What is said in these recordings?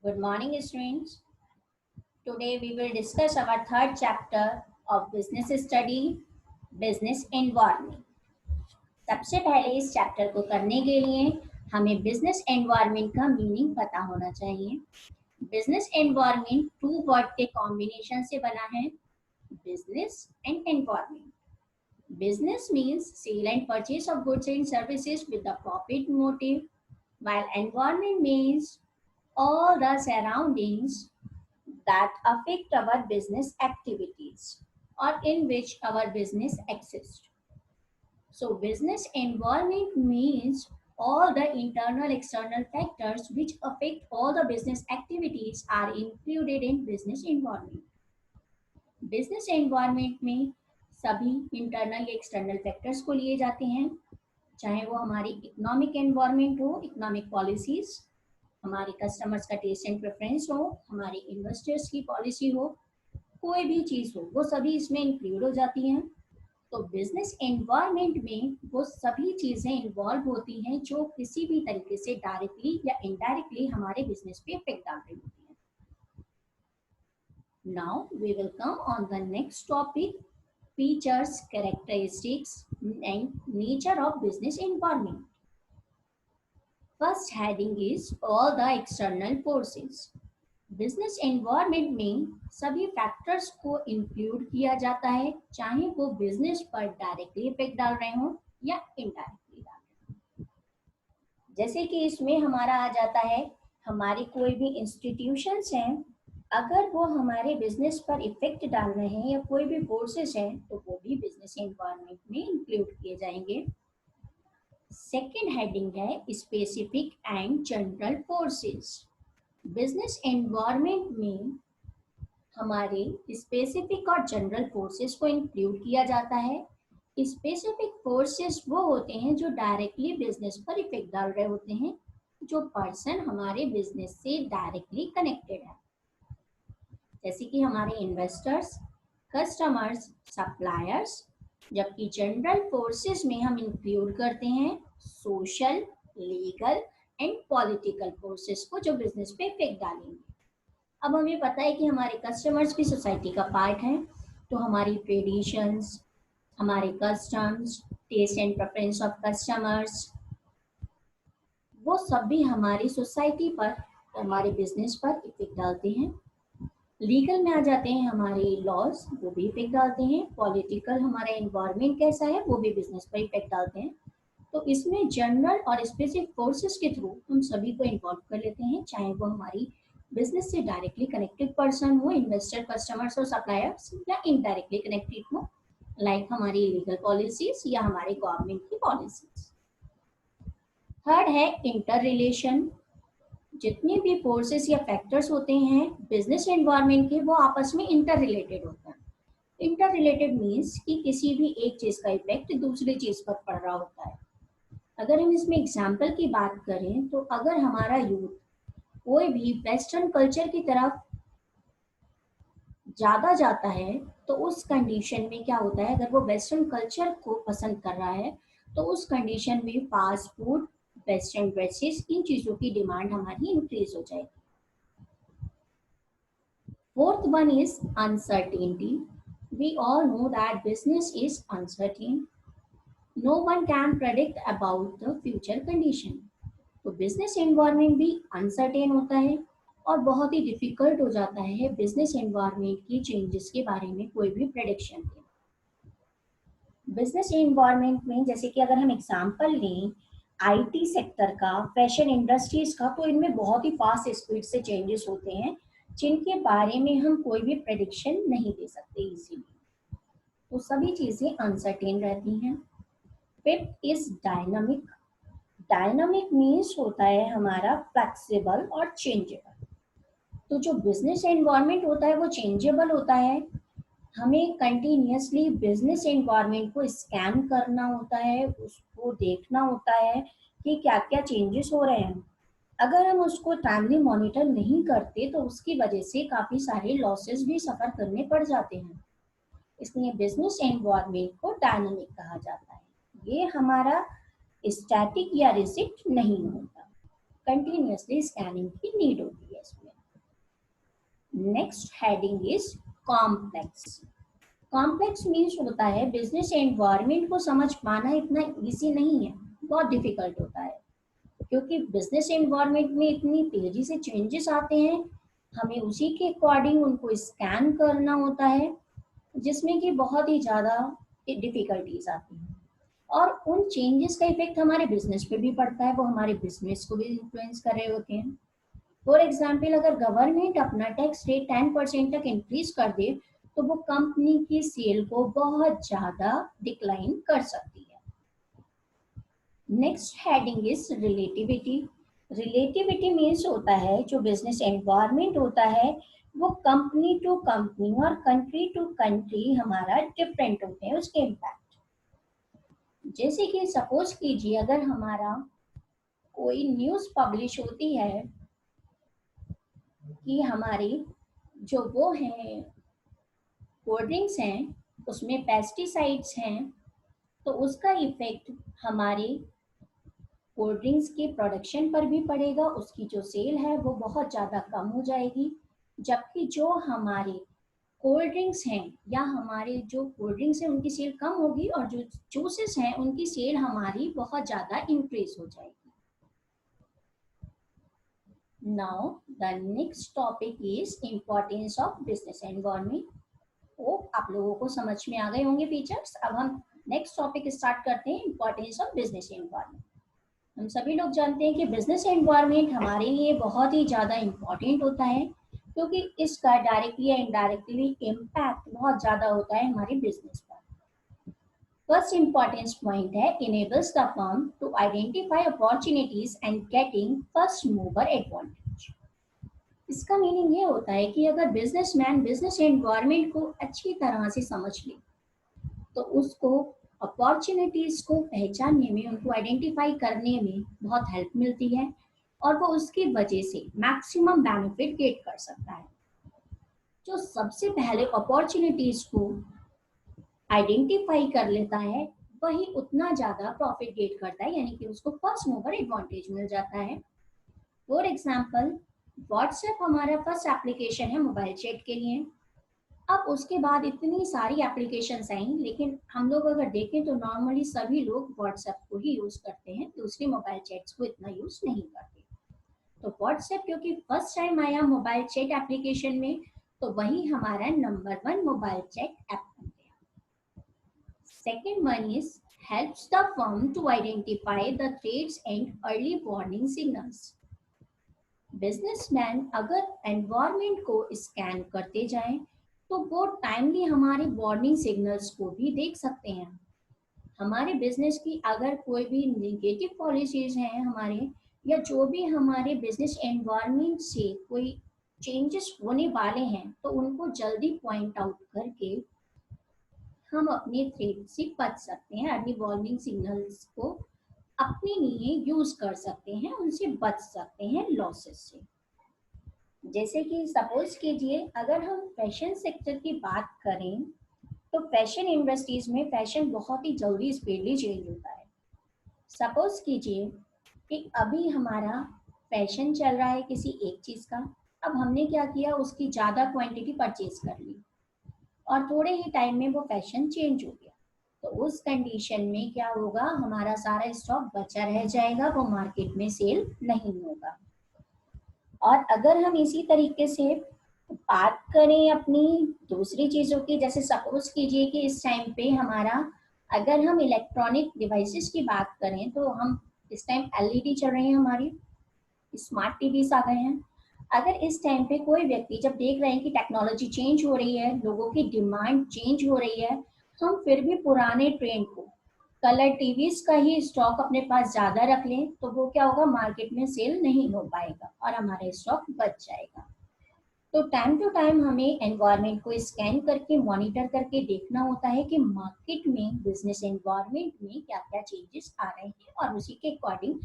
Good morning, students. Today we will discuss our third chapter of business study, business environment. सबसे पहले इस chapter को करने के लिए हमें बिजनेस एनवायरनमेंट का मीनिंग पता होना चाहिए। बिजनेस एनवायरनमेंट टू वर्ड के कॉम्बिनेशन से बना है, business and environment. Business means sale and purchase of goods and services with the profit motive, while environment means all the surroundings that affect our business activities or in which our business exists. So business environment means all the internal external factors which affect all the business activities are included in business environment. Business environment में सभी internal या external factors को लिए जाते हैं, चाहे वो हमारी इकोनॉमिक एनवायरनमेंट हो, इकोनॉमिक पॉलिसीज, हमारे कस्टमर्स का टेस्ट एंड प्रेफरेंस हो, हमारे इन्वेस्टर्स की पॉलिसी हो, कोई भी चीज हो, वो सभी इसमें इंक्लूड हो जाती हैं। तो बिजनेस एनवायरनमेंट में वो सभी चीजें इन्वॉल्व होती हैं जो किसी भी तरीके से डायरेक्टली या इनडायरेक्टली हमारे बिजनेस पे इफेक्ट डाल रही होती हैं। Now we will come on the next topic, features, characteristics and nature of business environment. First heading is all the external forces. Business environment में सभी फैक्टर्स को इंक्लूड किया जाता है, चाहे वो बिजनेस पर डायरेक्टली इफेक्ट डाल रहे हो या इनडायरेक्टली डाल रहे हो। जैसे कि इसमें हमारा आ जाता है, हमारे कोई भी इंस्टीट्यूशंस हैं, अगर वो हमारे बिजनेस पर इफेक्ट डाल रहे हैं या कोई भी फोर्सेस हैं तो वो भी बिजनेस एनवायरनमेंट में इंक्लूड किए जाएंगे। सेकंड हेडिंग है specific and general forces. Business environment में हमारे स्पेसिफिक और जनरल फोर्सेस को इंक्लूड किया जाता है। स्पेसिफिक फोर्सेस वो होते हैं जो डायरेक्टली बिजनेस पर इफेक्ट डाल रहे होते हैं, जो पर्सन हमारे बिजनेस से डायरेक्टली कनेक्टेड है, जैसे कि हमारे इन्वेस्टर्स, कस्टमर्स, सप्लायर्स। जबकि जनरल फोर्सेस में हम इंक्लूड करते हैं social, legal and political forces को जो बिजनेस पे इफेक्ट डालेंगे। अब हमें पता है कि हमारे कस्टमर्स भी सोसाइटी का पार्ट हैं, तो हमारी ट्रेडिशंस, हमारे customs, taste and preference of customers, वो सब भी हमारी सोसाइटी पर, हमारे बिजनेस पर इफेक्ट डालते हैं। लीगल में आ जाते हैं हमारे लॉज, वो भी इफेक्ट डालते हैं। पॉलिटिकल, हमारा एनवायरनमेंट कैसा है, वो भी बिजनेस पर इफेक्ट डालते हैं। तो इसमें जनरल और स्पेसिफिक फोर्सेस के थ्रू हम सभी को इन्वॉल्व कर लेते हैं, चाहे वो हमारी बिजनेस से डायरेक्टली कनेक्टेड पर्सन हो, इन्वेस्टर, कस्टमर्स और सप्लायर्स, या इनडायरेक्टली कनेक्टेड हो, लाइक हमारी लीगल पॉलिसीज या हमारे गवर्नमेंट की पॉलिसीज। थर्ड है इंटर रिलेशन। जितने भी फोर्सेस या फैक्टर्स होते हैं बिजनेस एनवायरनमेंट के, वो आपस में इंटर रिलेटेड होते हैं। इंटर रिलेटेड मीन्स कि किसी भी एक चीज का इफेक्ट दूसरी चीज पर पड़ रहा होता है। अगर हम इसमें एग्जाम्पल की बात करें तो अगर हमारा यूथ कोई भी वेस्टर्न कल्चर की तरफ ज्यादा जाता है तो उस कंडीशन में क्या होता है, अगर वो वेस्टर्न कल्चर को पसंद कर रहा है तो उस कंडीशन में फास्ट फूड, वेस्टर्न ड्रेसेस, इन चीजों की डिमांड हमारी इंक्रीज हो जाएगी। Fourth one is uncertainty. We all know that business is uncertain, no one can predict about the future condition. तो बिजनेस एनवायरनमेंट भी अनसर्टेन होता है और बहुत ही डिफिकल्ट हो जाता है बिजनेस एनवायरनमेंट की चेंजेस के बारे में कोई भी प्रेडिक्शन देना। बिजनेस एनवायरनमेंट में जैसे कि अगर हम एग्जांपल लें आईटी सेक्टर का, फैशन इंडस्ट्रीज का, तो इनमें बहुत ही फास्ट स्पीड से चेंजेस होते हैं जिनके बारे में हम कोई भी प्रेडिक्शन नहीं दे सकते इजीली। तो सभी चीजें अनसर्टेन रहती हैं। Fifth is dynamic. Dynamic means होता है हमारा फ्लेक्सिबल और चेंजेबल। तो जो बिजनेस एनवायरनमेंट होता है वो चेंजेबल होता है। हमें कंटिन्यूसली बिजनेस एनवायरनमेंट को स्कैन करना होता है, उसको देखना होता है कि क्या क्या चेंजेस हो रहे हैं। अगर हम उसको टाइमली मॉनिटर नहीं करते तो उसकी वजह से काफी सारे लॉसेस भी सफर करने पड़ जाते हैं। इसलिए बिजनेस एनवायरनमेंट को डायनामिक कहा जाता है। ये हमारा स्टैटिक या रिजिड नहीं होता, कंटिन्यूसली स्कैनिंग की नीड होती है इसमें। Next heading is complex. Complex means होता है बिजनेस एनवायरनमेंट को समझ पाना इतना इजी नहीं है, बहुत डिफिकल्ट होता है, क्योंकि बिजनेस एनवायरनमेंट में इतनी तेजी से चेंजेस आते हैं, हमें उसी के अकॉर्डिंग उनको स्कैन करना होता है, जिसमें कि बहुत ही ज़्यादा डिफिकल्टीज आती हैं। और उन चेंजेस का इफेक्ट हमारे बिजनेस पे भी पड़ता है, वो हमारे बिजनेस को भी इन्फ्लुएंस कर रहे होते हैं। फॉर एग्जाम्पल, अगर गवर्नमेंट अपना टैक्स रेट 10% तक इंक्रीज कर दे तो वो कंपनी की सेल को बहुत ज्यादा डिक्लाइन कर सकती है। Next heading is relativity. Relativity means होता है जो बिजनेस एनवायरनमेंट होता है वो कंपनी टू कंपनी और कंट्री टू कंट्री हमारा डिफरेंट होते हैं उसके इम्पैक्ट। जैसे कि सपोज कीजिए अगर हमारा कोई न्यूज़ पब्लिश होती है कि हमारी जो वो हैं कोल्ड ड्रिंक्स हैं उसमें पेस्टिसाइड्स हैं, तो उसका इफेक्ट हमारे कोल्ड ड्रिंक्स के प्रोडक्शन पर भी पड़ेगा, उसकी जो सेल है वो बहुत ज़्यादा कम हो जाएगी। जबकि जो हमारे कोल्ड ड्रिंक्स हैं या हमारे जो कोल्ड ड्रिंक्स हैं उनकी सेल कम होगी और जो जूसेस हैं उनकी सेल हमारी बहुत ज़्यादा इंक्रीज हो जाएगी। Now the next topic is importance of business environment. Hope आप लोगों को समझ में आ गए होंगे फीचर्स। अब हम नेक्स्ट टॉपिक स्टार्ट करते हैं, इंपॉर्टेंस ऑफ बिजनेस एनवायरनमेंट। हम सभी लोग जानते हैं कि बिजनेस एनवायरनमेंट हमारे लिए बहुत ही ज़्यादा इम्पॉर्टेंट होता है, क्योंकि इसका डायरेक्टली या इनडायरेक्टली इम्पैक्ट बहुत ज़्यादा होता है हमारे बिजनेस पर। फर्स्ट इम्पॉर्टेंस पॉइंट है enables the firm to identify opportunities and getting first mover advantage. इसका मीनिंग ये होता है कि अगर बिजनेसमैन बिजनेस एनवायरनमेंट को अच्छी तरह से समझ ले तो उसको अपॉर्चुनिटीज को पहचानने में, उनको आइडेंटिफाई करने में बहुत हेल्प मिलती है और वो उसकी वजह से मैक्सिमम बेनिफिट गेट कर सकता है। जो सबसे पहले अपॉर्चुनिटीज को आइडेंटिफाई कर लेता है वही उतना ज्यादा प्रॉफिट गेट करता है, यानी कि उसको फर्स्ट मूवर एडवांटेज मिल जाता है। फॉर एग्जाम्पल, व्हाट्सएप हमारा फर्स्ट एप्लीकेशन है मोबाइल चैट के लिए। अब उसके बाद इतनी सारी एप्लीकेशंस आई, लेकिन हम लोग अगर देखें तो नॉर्मली सभी लोग व्हाट्सएप को ही यूज करते हैं, दूसरी मोबाइल चैट्स को इतना यूज नहीं करते। तो व्हाट्सएप क्योंकि फर्स्ट टाइम आया मोबाइल चैट एप्लीकेशन में, तो वही हमारा नंबर 1 मोबाइल चैट ऐप बन गया। Second one is helps the firm to identify the threats and early warning signals. Businessman अगर एनवायरनमेंट को स्कैन करते जाएं तो वो टाइमली हमारे वार्निंग सिग्नल्स को भी देख सकते हैं। हमारे बिजनेस की अगर कोई भी नेगेटिव पॉलिसीज हैं हमारे, या जो भी हमारे बिजनेस एनवायरनमेंट से कोई चेंजेस होने वाले हैं, तो उनको जल्दी पॉइंट आउट करके हम अपने थ्रेट से बच सकते हैं, अर्ली वार्निंग सिग्नल्स को अपने लिए यूज कर सकते हैं, उनसे बच सकते हैं लॉसेस से। जैसे कि सपोज कीजिए अगर हम फैशन सेक्टर की बात करें तो फैशन इंडस्ट्रीज में फैशन बहुत ही जल्दी स्पीडली चेंज होता है। सपोज कीजिए कि अभी हमारा फैशन चल रहा है किसी एक चीज़ का, अब हमने क्या किया, उसकी ज़्यादा क्वांटिटी परचेज कर ली और थोड़े ही टाइम में वो फैशन चेंज हो गया, तो उस कंडीशन में क्या होगा, हमारा सारा स्टॉक बचा रह जाएगा, वो मार्केट में सेल नहीं होगा। और अगर हम इसी तरीके से बात करें अपनी दूसरी चीज़ों की, जैसे सपोज कीजिए कि इस टाइम पे हमारा, अगर हम इलेक्ट्रॉनिक डिवाइसेस की बात करें तो हम इस टाइम एलईडी चल रही है, हमारी स्मार्ट टीवीज आ गए हैं। अगर इस टाइम पे कोई व्यक्ति जब देख रहे हैं कि टेक्नोलॉजी चेंज हो रही है, लोगों की डिमांड चेंज हो रही है, हम फिर भी पुराने ट्रेंड को, कलर टीवीज का ही स्टॉक अपने पास ज्यादा रख लें, तो वो क्या होगा, मार्केट में सेल नहीं हो पाएगा और हमारा स्टॉक बच जाएगा। तो टाइम टू टाइम हमें एनवायरनमेंट को स्कैन करके मॉनिटर करके देखना होता है कि मार्केट में बिजनेस एनवायरनमेंट में क्या क्या चेंजेस आ रहे हैं और उसी के अकॉर्डिंग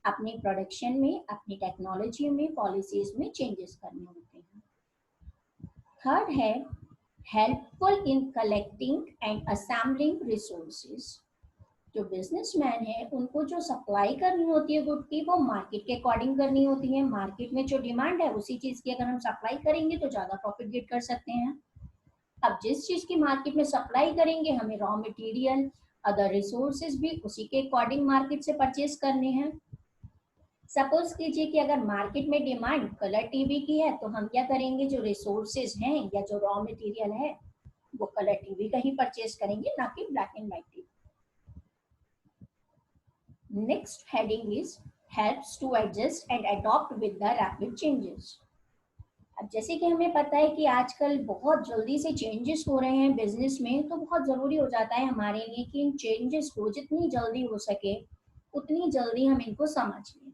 अपने प्रोडक्शन में, अपनी टेक्नोलॉजी में, पॉलिसीज में चेंजेस करने होते हैं। थर्ड है helpful in collecting and assembling resources. जो बिजनेसमैन है उनको जो सप्लाई करनी होती है गुड की, वो मार्केट के अकॉर्डिंग करनी होती है। मार्केट में जो डिमांड है उसी चीज की अगर हम सप्लाई करेंगे तो ज्यादा प्रॉफिट गेट कर सकते हैं। अब जिस चीज की मार्केट में सप्लाई करेंगे, हमें रॉ मटेरियल, अदर रिसोर्सेज भी उसी के अकॉर्डिंग मार्केट से परचेज करने हैं। सपोज कीजिए कि अगर मार्केट में डिमांड कलर टीवी की है, तो हम क्या करेंगे, जो रिसोर्सेज हैं या जो रॉ मटेरियल है वो कलर टीवी का ही परचेज करेंगे, ना कि black and white TV. Next heading is helps to adjust and adopt with the rapid changes. अब जैसे कि हमें पता है कि आजकल बहुत जल्दी से चेंजेस हो रहे हैं बिजनेस में, तो बहुत ज़रूरी हो जाता है हमारे लिए कि इन चेंजेस को जितनी जल्दी हो सके उतनी जल्दी हम इनको समझ लें।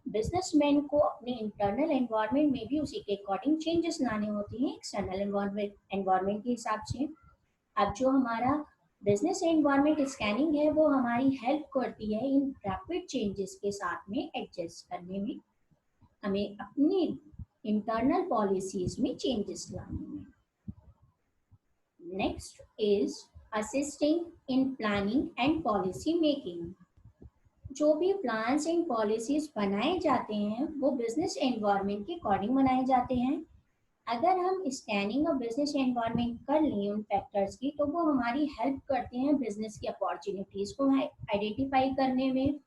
बिजनेसमैन को अपने इंटरनल एनवायरनमेंट में भी उसी के अकॉर्डिंग चेंजेस लाने होते हैं एक्सटर्नल एनवायरनमेंट के हिसाब से। अब जो हमारा बिजनेस एनवायरनमेंट स्कैनिंग है वो हमारी हेल्प करती है इन रैपिड चेंजेस के साथ में एडजस्ट करने में, हमें अपनी इंटरनल पॉलिसीज में चेंजेस लाने में। Next is assisting in planning and policy making. जो भी प्लान्स एंड पॉलिसीज बनाए जाते हैं वो बिजनेस एनवायरनमेंट के अकॉर्डिंग बनाए जाते हैं। अगर हम स्कैनिंग और बिजनेस एनवायरनमेंट कर लें उन फैक्टर्स की, तो वो हमारी हेल्प करते हैं बिजनेस की अपॉर्चुनिटीज को आइडेंटिफाई करने में,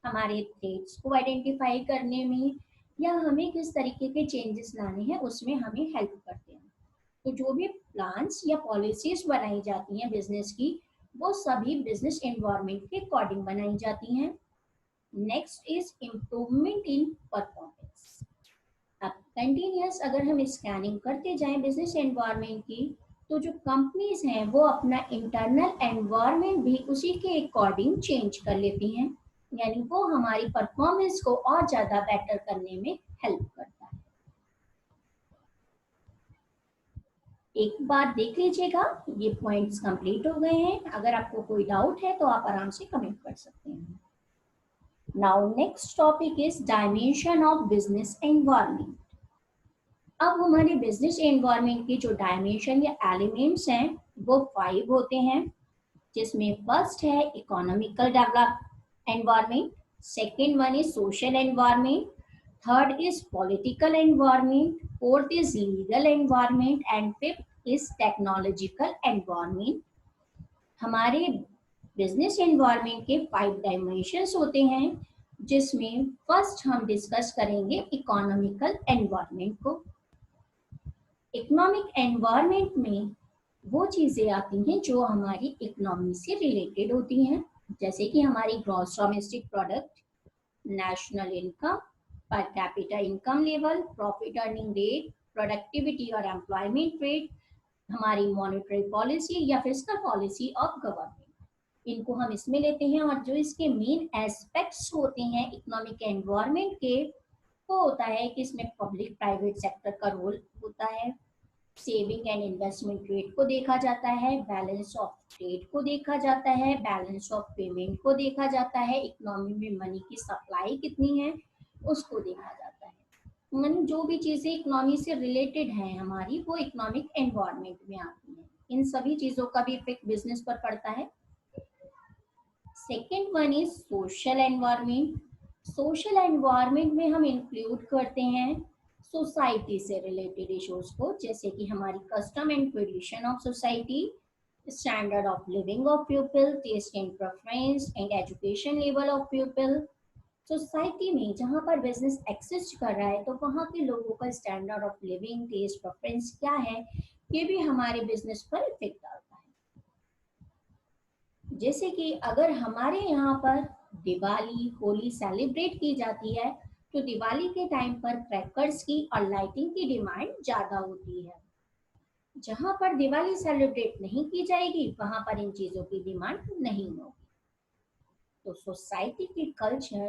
हमारे थ्रेट्स को आइडेंटिफाई करने में, या हमें किस तरीके के चेंजेस लाने हैं उसमें हमें हेल्प करते हैं। तो जो भी प्लान्स या पॉलिसीज बनाई जाती हैं बिजनेस की, वो सभी बिजनेस एनवायरनमेंट के अकॉर्डिंग बनाई जाती हैं। Next is improvement in performance. अब कंटिन्यूस अगर हम स्कैनिंग करते जाएं बिजनेस एनवायरनमेंट की, तो जो कंपनीज हैं वो अपना इंटरनल एनवायरनमेंट भी उसी के अकॉर्डिंग चेंज कर लेती हैं, यानी वो हमारी परफॉर्मेंस को और ज्यादा बेटर करने में हेल्प करता है। एक बार देख लीजिएगा, ये पॉइंट्स कंप्लीट हो गए हैं। अगर आपको कोई डाउट है तो आप आराम से कमेंट कर सकते हैं। Now next topic is dimension of business environment. अब हमारे बिजनेस एनवायरनमेंट के जो डायमेंशन या एलिमेंट्स हैं वो 5 होते हैं, जिसमें फर्स्ट है economical develop environment, second one is social environment, third is political environment, fourth is legal environment and fifth is technological environment. हमारे बिजनेस एनवायरनमेंट के 5 डायमेंशंस होते हैं, जिसमें फर्स्ट हम डिस्कस करेंगे इकोनॉमिकल एनवायरनमेंट को। इकोनॉमिक एनवायरनमेंट में वो चीजें आती हैं जो हमारी इकोनॉमी से रिलेटेड होती हैं, जैसे कि हमारी gross domestic product, national income, per capita income level, profit earning rate, productivity और एम्प्लॉयमेंट रेट, हमारी मॉनेटरी पॉलिसी या फिस्कल पॉलिसी ऑफ गवर्नमेंट। इनको हम इसमें लेते हैं। और जो इसके मेन एस्पेक्ट्स होते हैं इकोनॉमिक एनवायरनमेंट के, वो होता है कि इसमें पब्लिक प्राइवेट सेक्टर का रोल होता है, सेविंग एंड इन्वेस्टमेंट रेट को देखा जाता है, बैलेंस ऑफ ट्रेड को देखा जाता है, बैलेंस ऑफ पेमेंट को देखा जाता है, इकोनॉमी में मनी की सप्लाई कितनी है उसको देखा जाता है। यानी जो भी चीजें इकोनॉमी से रिलेटेड हैं हमारी, वो इकोनॉमिक एनवायरनमेंट में आती हैं। इन सभी चीजों का भी इफेक्ट बिजनेस पर पड़ता है। Second one is social environment. Social environment में हम इंक्लूड करते हैं सोसाइटी से रिलेटेड इश्यूज को, जैसे कि हमारी custom and tradition of society, standard of living of people, taste and preference and education level of people. Society में जहाँ पर बिजनेस एक्सिस्ट कर रहा है, तो वहाँ के लोगों का standard of living, taste, preference क्या है, ये भी हमारे बिजनेस पर इफेक्ट डालता है। जैसे कि अगर हमारे यहाँ पर दिवाली, होली सेलिब्रेट की जाती है, तो दिवाली के टाइम पर क्रैकर्स की और लाइटिंग की डिमांड ज्यादा होती है। जहां पर दिवाली सेलिब्रेट नहीं की जाएगी, वहां पर इन चीजों की डिमांड नहीं होगी। तो सोसाइटी की कल्चर,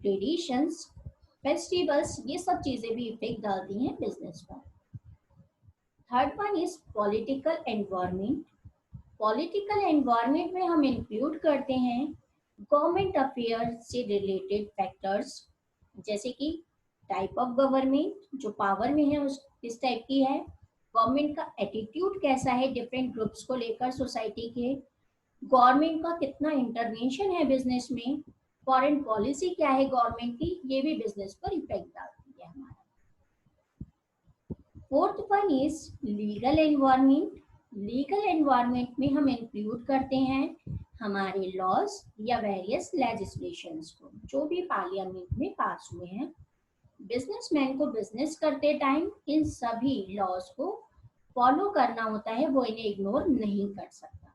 ट्रेडिशंस, फेस्टिवल्स, ये सब चीजें भी इफेक्ट डालती हैं बिजनेस पर। Third one is political environment. Political environment में हम इंक्लूड करते हैं गवर्नमेंट अफेयर से रिलेटेड फैक्टर्स, जैसे कि टाइप ऑफ गवर्नमेंट, जो पावर में है उस किस टाइप की है, गवर्नमेंट का एटीट्यूड कैसा है डिफरेंट ग्रुप्स को लेकर सोसाइटी के, गवर्नमेंट का कितना इंटरवेंशन है बिजनेस में, फॉरेन पॉलिसी क्या है गवर्नमेंट की, ये भी बिजनेस पर इफेक्ट डालती है हमारा। Fourth one is legal environment. Legal environment में हम इंक्लूड करते हैं हमारे लॉज या वेरियस लेजिस्लेशंस को जो भी पार्लियामेंट में पास हुए हैं। बिजनेसमैन को बिजनेस करते टाइम इन सभी लॉज को फॉलो करना होता है, वो इन्हें इग्नोर नहीं कर सकता।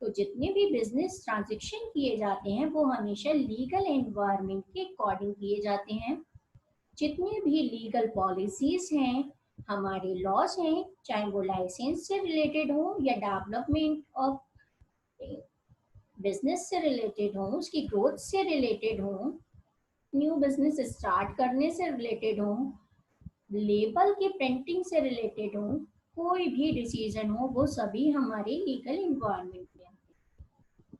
तो जितने भी बिजनेस ट्रांजेक्शन किए जाते हैं वो हमेशा लीगल एनवायरनमेंट के अकॉर्डिंग किए जाते हैं। जितनी भी लीगल पॉलिसीज हैं, हमारे लॉज हैं, चाहे वो लाइसेंस से रिलेटेड हो या डेवलपमेंट ऑफ बिजनेस से रिलेटेड हो, उसकी ग्रोथ से रिलेटेड हो, न्यू बिजनेस स्टार्ट करने से रिलेटेड हो, लेबल की प्रिंटिंग से रिलेटेड हो, कोई भी डिसीजन हो, वो सभी हमारे लीगल इन्वायरमेंट में आते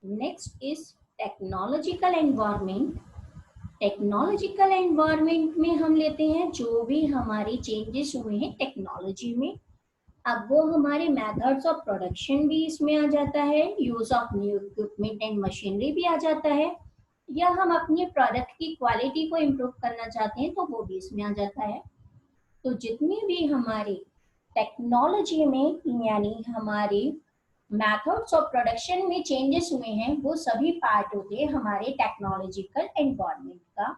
हैं। Next is technological environment. Technological environment में हम लेते हैं जो भी हमारे चेंजेस हुए हैं टेक्नोलॉजी में। अब वो हमारे मेथड्स ऑफ प्रोडक्शन भी इसमें आ जाता है, use of new equipment and machinery भी आ जाता है, या हम अपने प्रोडक्ट की क्वालिटी को इम्प्रूव करना चाहते हैं तो वो भी इसमें आ जाता है। तो जितनी भी हमारे टेक्नोलॉजी में यानी हमारे मेथड्स ऑफ प्रोडक्शन में चेंजेस हुए हैं वो सभी पार्ट होते हैं हमारे टेक्नोलॉजिकल एनवायरनमेंट का।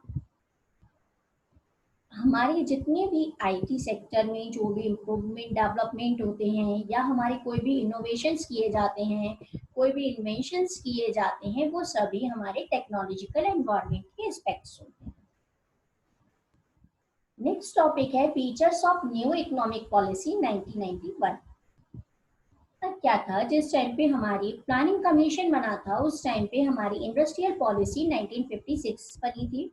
हमारे जितने भी आईटी सेक्टर में जो भी इम्प्रूवमेंट डेवलपमेंट होते हैं या हमारे कोई भी इनोवेशंस किए जाते हैं, कोई भी इन्वेंशंस किए जाते हैं, वो सभी हमारे टेक्नोलॉजिकल एनवायरनमेंट के एस्पेक्ट्स होते हैं। नेक्स्ट टॉपिक है features of new economic policy 1991। क्या था, जिस टाइम पे हमारी प्लानिंग कमीशन बना था उस टाइम पे हमारी इंडस्ट्रियल पॉलिसी 1956 बनी थी।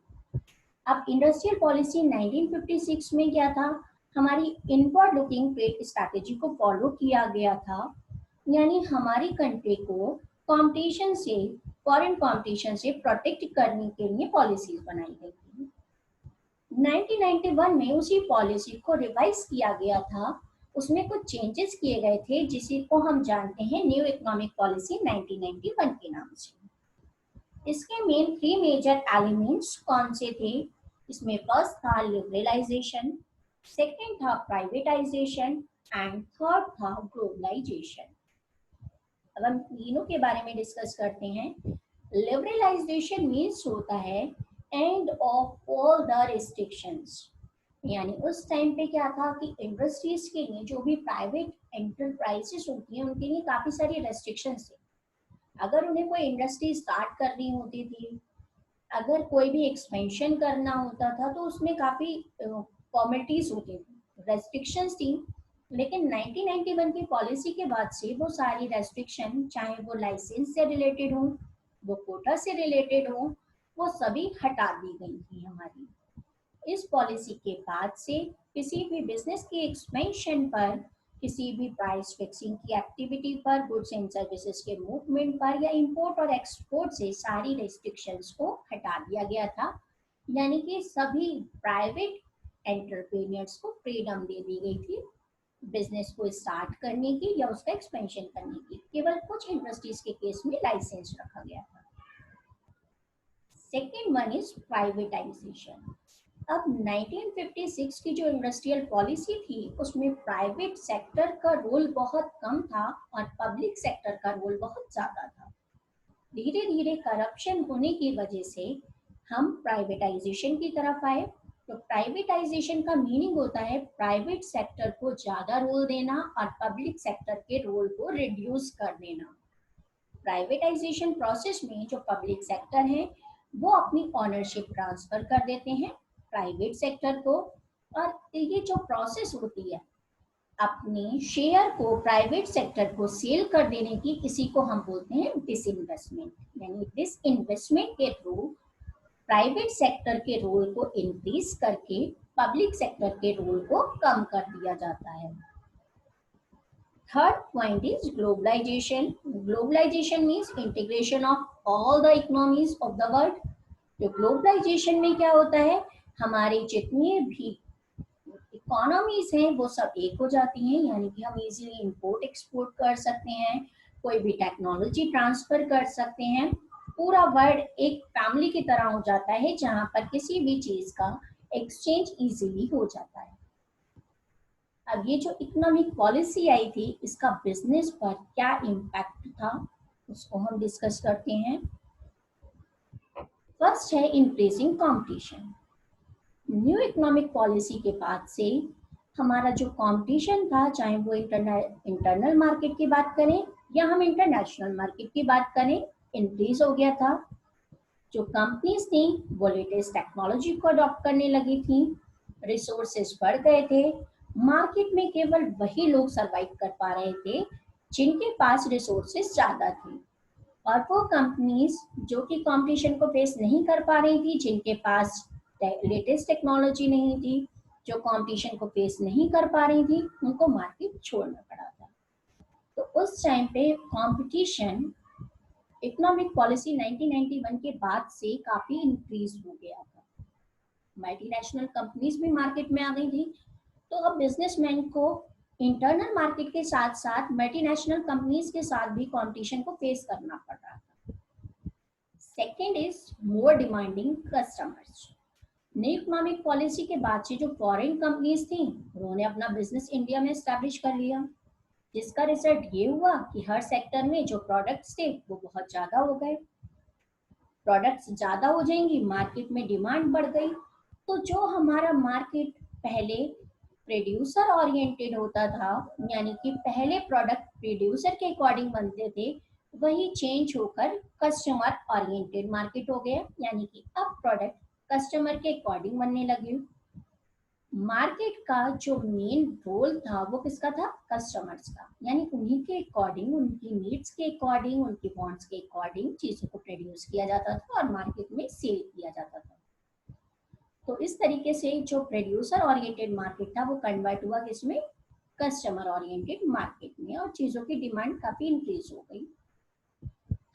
अब इंडस्ट्रियल पॉलिसी 1956 में क्या था, हमारी इनवर्ड लुकिंग ट्रेड स्ट्रैटेजी को फॉलो किया गया था, यानी हमारी कंट्री को कंपटीशन से, फॉरेन कंपटीशन से प्रोटेक्ट करने के लिए पॉलिसीज बनाई गई थी। 1991 में उसी पॉलिसी को रिवाइज किया गया था, उसमें कुछ चेंजेस किए गए थे जिसे को हम जानते हैं न्यू इकोनॉमिक पॉलिसी 1991 के नाम से। इसके मेन 3 मेजर एलिमेंट्स कौन से थे, इसमें फर्स्ट था लिबरलाइजेशन, सेकंड था प्राइवेटाइजेशन एंड थर्ड था ग्लोबलाइजेशन। अब हम तीनों के बारे में डिस्कस करते हैं। लिबरलाइजेशन मीन्स होता है end of all the restrictions, यानी उस टाइम पे क्या था कि इंडस्ट्रीज के लिए जो भी प्राइवेट एंटरप्राइजेस होती हैं उनके लिए काफी सारी रेस्ट्रिक्शंस थे। अगर उन्हें कोई इंडस्ट्री स्टार्ट करनी होती थी, अगर कोई भी एक्सपेंशन करना होता था तो उसमें काफी फॉर्मेलिटीज होती थी, रेस्ट्रिक्शंस थी। लेकिन 1991 की पॉलिसी के बाद से वो सारी रेस्ट्रिक्शन, चाहे वो लाइसेंस से रिलेटेड हो, वो कोटा से रिलेटेड हो, वो सभी हटा दी गई थी हमारी। इस पॉलिसी के बाद से किसी भी बिजनेस की एक्सपेंशन पर, किसी भी प्राइस फिक्सिंग की एक्टिविटी पर, गुड्स एंड सर्विसेज के मूवमेंट पर या इंपोर्ट और एक्सपोर्ट से सारी रेस्ट्रिक्शंस को हटा दिया गया था, यानी कि सभी प्राइवेट एंटरप्रेन्योर्स को फ्रीडम दे दी गई थी बिजनेस को स्टार्ट करने की या उसका एक्सपेंशन करने की। केवल कुछ इंडस्ट्रीज के केस में लाइसेंस रखा गया था। Second one is privatisation. अब 1956 की जो इंडस्ट्रियल पॉलिसी थी उसमें प्राइवेट सेक्टर का रोल बहुत कम था और पब्लिक सेक्टर का रोल बहुत ज्यादा था। धीरे धीरे करप्शन होने की वजह से हम प्राइवेटाइजेशन की तरफ आए। तो प्राइवेटाइजेशन का मीनिंग होता है प्राइवेट सेक्टर को ज्यादा रोल देना और पब्लिक सेक्टर के रोल को रिड्यूस कर देना। प्राइवेटाइजेशन प्रोसेस में जो पब्लिक सेक्टर है वो अपनी ऑनरशिप ट्रांसफर कर देते हैं प्राइवेट सेक्टर को, और ये जो प्रोसेस होती है अपने शेयर को प्राइवेट सेक्टर को सेल कर देने की, इसी को हम बोलते हैं डिसइन्वेस्टमेंट। यानी डिसइन्वेस्टमेंट के थ्रू प्राइवेट सेक्टर के रोल को इंक्रीज करके पब्लिक सेक्टर के रोल को कम कर दिया जाता है। Third point is globalisation. Globalisation means integration of all the economies of the world. तो ग्लोबलाइजेशन में क्या होता है, हमारे जितने भी इकोनॉमीज हैं वो सब एक हो जाती हैं, यानी कि हम इजीली इंपोर्ट एक्सपोर्ट कर सकते हैं, कोई भी टेक्नोलॉजी ट्रांसफर कर सकते हैं। पूरा वर्ल्ड एक फैमिली की तरह हो जाता है जहां पर किसी भी चीज का एक्सचेंज इजीली हो जाता है। अब ये जो इकोनॉमिक पॉलिसी आई थी, इसका बिजनेस पर क्या इम्पैक्ट था उसको हम डिस्कस करते हैं। फर्स्ट है increasing competition. New economic policy के बाद से हमारा जो कंपटीशन था, चाहे वो इंटरनल मार्केट की बात करें या हम इंटरनेशनल मार्केट की बात करें, इंक्रीज हो गया था। जो कंपनीज थी वो लेटेस्ट टेक्नोलॉजी को अडॉप्ट करने लगी थी, रिसोर्सेज बढ़ गए थे। मार्केट में केवल वही लोग सरवाइव कर पा रहे थे जिनके पास रिसोर्सेज ज्यादा थे, और वो कंपनीज जो कि कंपटीशन को फेस नहीं कर पा रही थी, जिनके पास लेटेस्ट टेक्नोलॉजी नहीं थी, जो कंपटीशन को फेस नहीं कर पा रही थी, उनको मार्केट छोड़ना पड़ा था। तो उस टाइम पे कंपटीशन इकोनॉमिक पॉलिसी 1991 के बाद से काफी इंक्रीज हो गया था। मल्टीनेशनल कंपनीज भी मार्केट में आ गई थी, तो अब बिजनेसमैन को इंटरनल मार्केट के साथ साथ मल्टीनेशनल कंपनीज के साथ भी कंपटीशन को फेस करना पड़ रहा था। Second is more demanding customers. नई इकोनॉमिक पॉलिसी के बाद से जो फॉरेन कंपनीज थी, उन्होंने अपना बिजनेस इंडिया में एस्टैब्लिश कर लिया, जिसका रिजल्ट ये हुआ कि हर सेक्टर में जो प्रोडक्ट्स थे वो बहुत ज्यादा हो गए। प्रोडक्ट्स ज्यादा हो जाएंगी, मार्केट में डिमांड बढ़ गई, तो जो हमारा मार्केट पहले प्रोड्यूसर ओरिएंटेड होता था, यानी कि पहले प्रोडक्ट प्रोड्यूसर के अकॉर्डिंग बनते थे, वही चेंज होकर कस्टमर ओरिएंटेड मार्केट हो गया, यानी कि अब प्रोडक्ट कस्टमर के अकॉर्डिंग बनने लगे। मार्केट का जो मेन रोल था वो किसका था? कस्टमर्स का, यानी उन्हीं के अकॉर्डिंग, उनकी नीड्स के अकॉर्डिंग, उनकी वांट्स के अकॉर्डिंग चीजों को प्रोड्यूस किया जाता था और मार्केट में सेल किया जाता था। तो इस तरीके से जो प्रोड्यूसर ओरिएंटेड मार्केट था वो कन्वर्ट हुआ किसमें? कस्टमर ओरिएंटेड मार्केट में, और चीजों की डिमांड काफी इंक्रीज हो गई।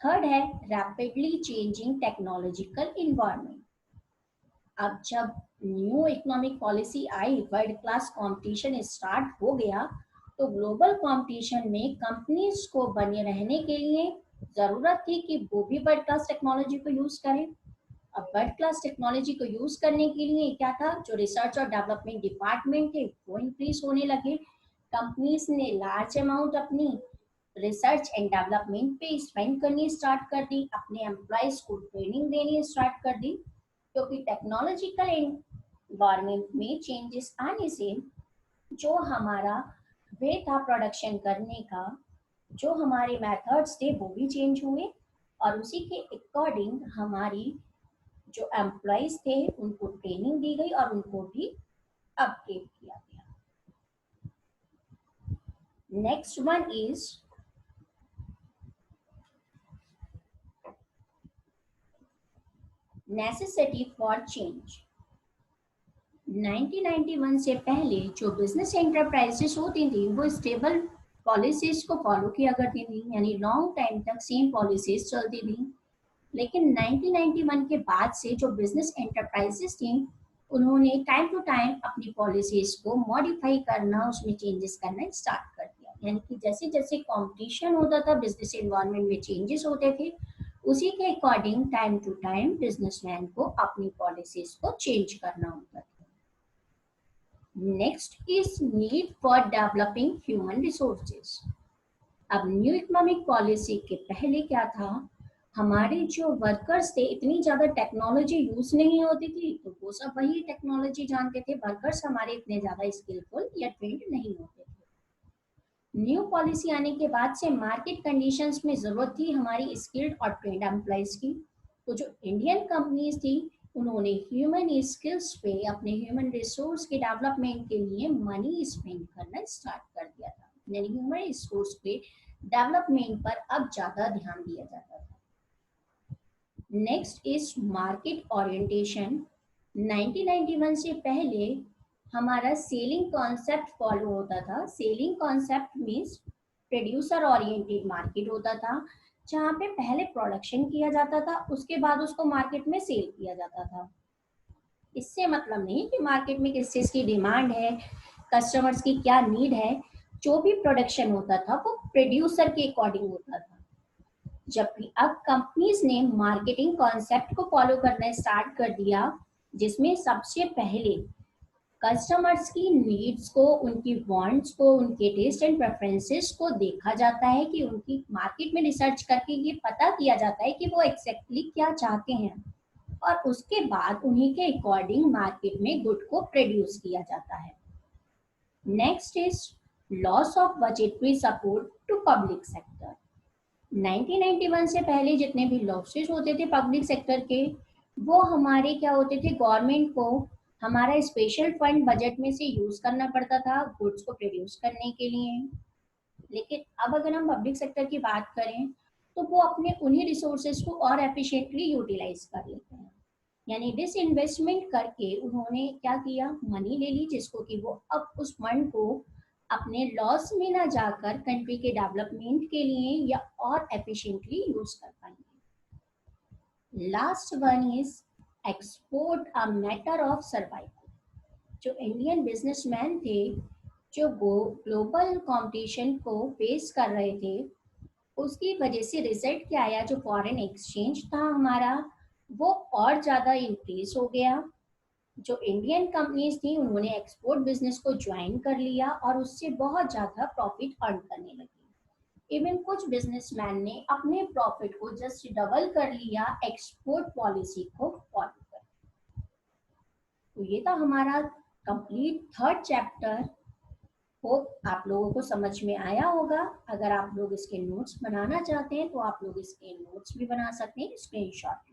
थर्ड है रैपिडली चेंजिंग टेक्नोलॉजिकल इन्वायरमेंट। अब जब न्यू इकोनॉमिक पॉलिसी आई, वर्ल्ड क्लास कंपटीशन स्टार्ट हो गया, तो ग्लोबल कंपटीशन में कंपनीज को बने रहने के लिए जरूरत थी कि वो भी वर्ल्ड क्लास टेक्नोलॉजी को यूज करें। अब वर्ल्ड क्लास टेक्नोलॉजी को यूज करने के लिए क्या था? जो रिसर्च और डेवलपमेंट डिपार्टमेंट थे वो इंक्रीज होने लगे। कंपनीज ने लार्ज अमाउंट अपनी रिसर्च एंड डेवलपमेंट पे स्पेंड करनी स्टार्ट कर दी, अपने एम्प्लॉयज को ट्रेनिंग देनी स्टार्ट कर दी, क्योंकि टेक्नोलॉजिकल एनवायरनमेंट में चेंजेस आने से जो हमारा वे था प्रोडक्शन करने का, जो हमारे मेथड्स थे वो भी चेंज हुए, और उसी के अकॉर्डिंग हमारी जो एम्प्लॉयज थे उनको ट्रेनिंग दी गई और उनको भी अपडेट किया गया। Next one is necessity for change. 1991 से पहले जो बिजनेस एंटरप्राइजेस होती थी वो स्टेबल पॉलिसीज को फॉलो किया करती थी, यानी लॉन्ग टाइम तक सेम पॉलिसीज चलती थी। लेकिन 1991 के बाद से जो बिजनेस एंटरप्राइजेस थी, उन्होंने टाइम टू टाइम अपनी पॉलिसीज को मॉडिफाई करना, उसमें चेंजेस करना स्टार्ट कर दिया। यानी कि जैसे जैसे कंपटीशन होता था, बिजनेस एनवायरनमेंट में चेंजेस होते थे, उसी के according time to time businessman को अपनी पॉलिसीज को चेंज करना होता था। Next is need for developing human resources. अब न्यू इकोनॉमिक पॉलिसी के पहले क्या था? हमारे जो वर्कर्स थे, इतनी ज्यादा टेक्नोलॉजी यूज नहीं होती थी, तो वो सब वही टेक्नोलॉजी जानते थे। वर्कर्स हमारे इतने ज्यादा स्किलफुल या ट्रेंड नहीं होते थे। न्यू पॉलिसी आने के बाद से मार्केट कंडीशंस में जरूरत थी हमारी स्किल्ड और ट्रेंड एम्प्लॉयज की। तो जो इंडियन कंपनीज थी, उन्होंने ह्यूमन स्किल्स पे, अपने ह्यूमन रिसोर्स के डेवलपमेंट के लिए मनी स्पेंड करना स्टार्ट कर दिया था, यानी ह्यूमन रिसोर्स पे डेवलपमेंट पर अब ज्यादा ध्यान दिया जाता था। Next is market orientation. 1991 से पहले हमारा सेलिंग कॉन्सेप्ट फॉलो होता था। Selling concept means producer oriented market होता था, जहाँ पे पहले प्रोडक्शन किया जाता था, उसके बाद उसको मार्केट में सेल किया जाता था। इससे मतलब नहीं कि मार्केट में किस चीज की डिमांड है, कस्टमर्स की क्या नीड है, जो भी प्रोडक्शन होता था वो प्रोड्यूसर के अकॉर्डिंग होता था, जबकि अब कंपनीज ने मार्केटिंग कॉन्सेप्ट को फॉलो करना स्टार्ट कर दिया, जिसमें सबसे पहले कस्टमर्स की नीड्स को, उनकी वांट्स को, उनके टेस्ट एंड प्रेफरेंसेस को देखा जाता है कि उनकी मार्केट में रिसर्च करके ये पता किया जाता है कि वो एग्जैक्टली क्या चाहते हैं, और उसके बाद उन्हीं के अकॉर्डिंग मार्केट में गुड को प्रोड्यूस किया जाता है। Next is loss of budgetary support to public sector. 1991 से पहले जितने भी लॉसेस होते थे पब्लिक सेक्टर के, वो हमारे क्या होते थे, गवर्नमेंट को हमारा स्पेशल फंड बजट में से यूज करना पड़ता था गुड्स को प्रोड्यूस करने के लिए। लेकिन अब अगर हम पब्लिक सेक्टर की बात करें तो वो अपने उन्हीं रिसोर्सेज को और एफिशिएंटली यूटिलाइज कर लेते हैं, यानी डिस इन्वेस्टमेंट करके उन्होंने क्या किया, मनी ले ली, जिसको कि वो अब उस फंड को अपने लॉस में ना जाकर कंट्री के डेवलपमेंट के लिए या और एफिशिएंटली यूज कर पाएंगे। Last one is export a matter of survival. जो इंडियन बिजनेसमैन थे, जो ग्लोबल कंपटीशन को फेस कर रहे थे, उसकी वजह से रिजल्ट क्या आया, जो फॉरेन एक्सचेंज था हमारा वो और ज़्यादा इंक्रीज हो गया। जो इंडियन कंपनीज थी उन्होंने एक्सपोर्ट बिजनेस को ज्वाइन कर लिया और उससे बहुत ज़्यादा प्रॉफिट अर्न करने लगे। इवन कुछ बिजनेसमैन ने अपने प्रॉफिट को जस्ट डबल कर लिया एक्सपोर्ट पॉलिसी को फॉलो कर। तो ये था हमारा कंप्लीट थर्ड चैप्टर। होप आप लोगों को समझ में आया होगा। अगर आप लोग इसके नोट्स बनाना चाहते हैं तो आप लोग इसके नोट्स भी बना सकते हैं स्क्रीनशॉट।